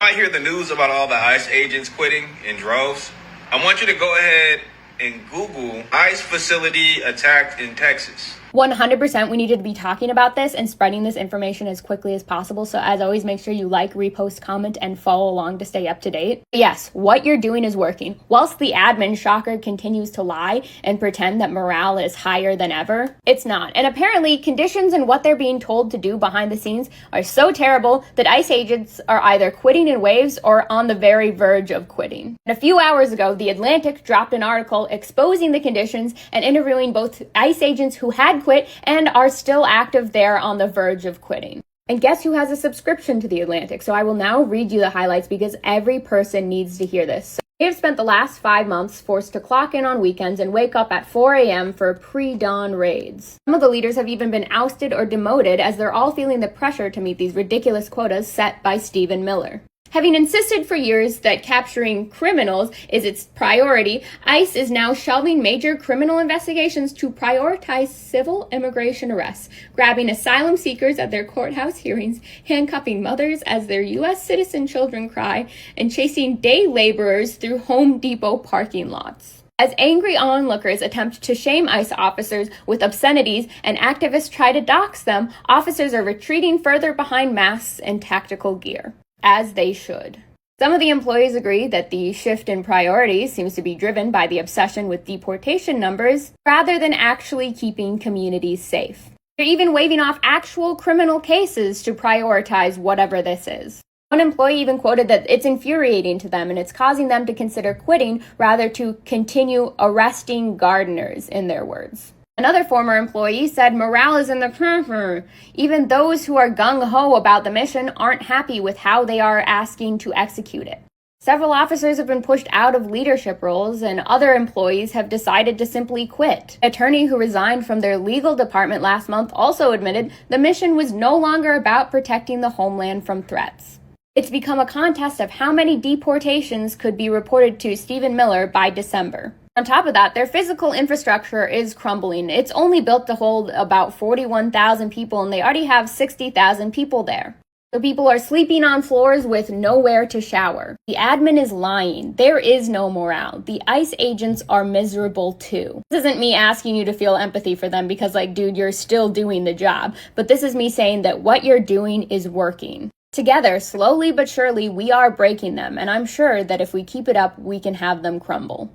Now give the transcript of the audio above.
might hear the news about all the ICE agents quitting in droves, I want you to go ahead and Google ICE facility attacked in Texas. 100% we needed to be talking about this and spreading this information as quickly as possible. So as always, make sure you like, repost, comment, and follow along to stay up to date. But yes, what you're doing is working. Whilst the admin, shocker, continues to lie and pretend that morale is higher than ever, it's not. And apparently conditions and what they're being told to do behind the scenes are so terrible that ICE agents are either quitting in waves or on the very verge of quitting. And a few hours ago, The Atlantic dropped an article exposing the conditions and interviewing both ICE agents who had quit and are still active there on the verge of quitting. And guess who has a subscription to The Atlantic? So I will now read you the highlights because every person needs to hear this. So they have spent the last 5 months forced to clock in on weekends and wake up at 4 a.m. for pre-dawn raids. Some of the leaders have even been ousted or demoted as they're all feeling the pressure to meet these ridiculous quotas set by Stephen Miller. Having insisted for years that capturing criminals is its priority, ICE is now shelving major criminal investigations to prioritize civil immigration arrests, grabbing asylum seekers at their courthouse hearings, handcuffing mothers as their U.S. citizen children cry, and chasing day laborers through Home Depot parking lots. As angry onlookers attempt to shame ICE officers with obscenities and activists try to dox them, officers are retreating further behind masks and tactical gear. As they should. Some of the employees agree that the shift in priorities seems to be driven by the obsession with deportation numbers rather than actually keeping communities safe. They're even waving off actual criminal cases to prioritize whatever this is. One employee even quoted that it's infuriating to them and it's causing them to consider quitting rather to continue arresting gardeners, in their words. Another former employee said morale is in the even those who are gung-ho about the mission aren't happy with how they are asking to execute it. Several officers have been pushed out of leadership roles and other employees have decided to simply quit. An attorney who resigned from their legal department last month also admitted the mission was no longer about protecting the homeland from threats. It's become a contest of how many deportations could be reported to Stephen Miller by December. On top of that, their physical infrastructure is crumbling. It's only built to hold about 41,000 people, and they already have 60,000 people there. So people are sleeping on floors with nowhere to shower. The admin is lying. There is no morale. The ICE agents are miserable too. This isn't me asking you to feel empathy for them because, dude, you're still doing the job. But this is me saying that what you're doing is working. Together, slowly but surely, we are breaking them, and I'm sure that if we keep it up, we can have them crumble.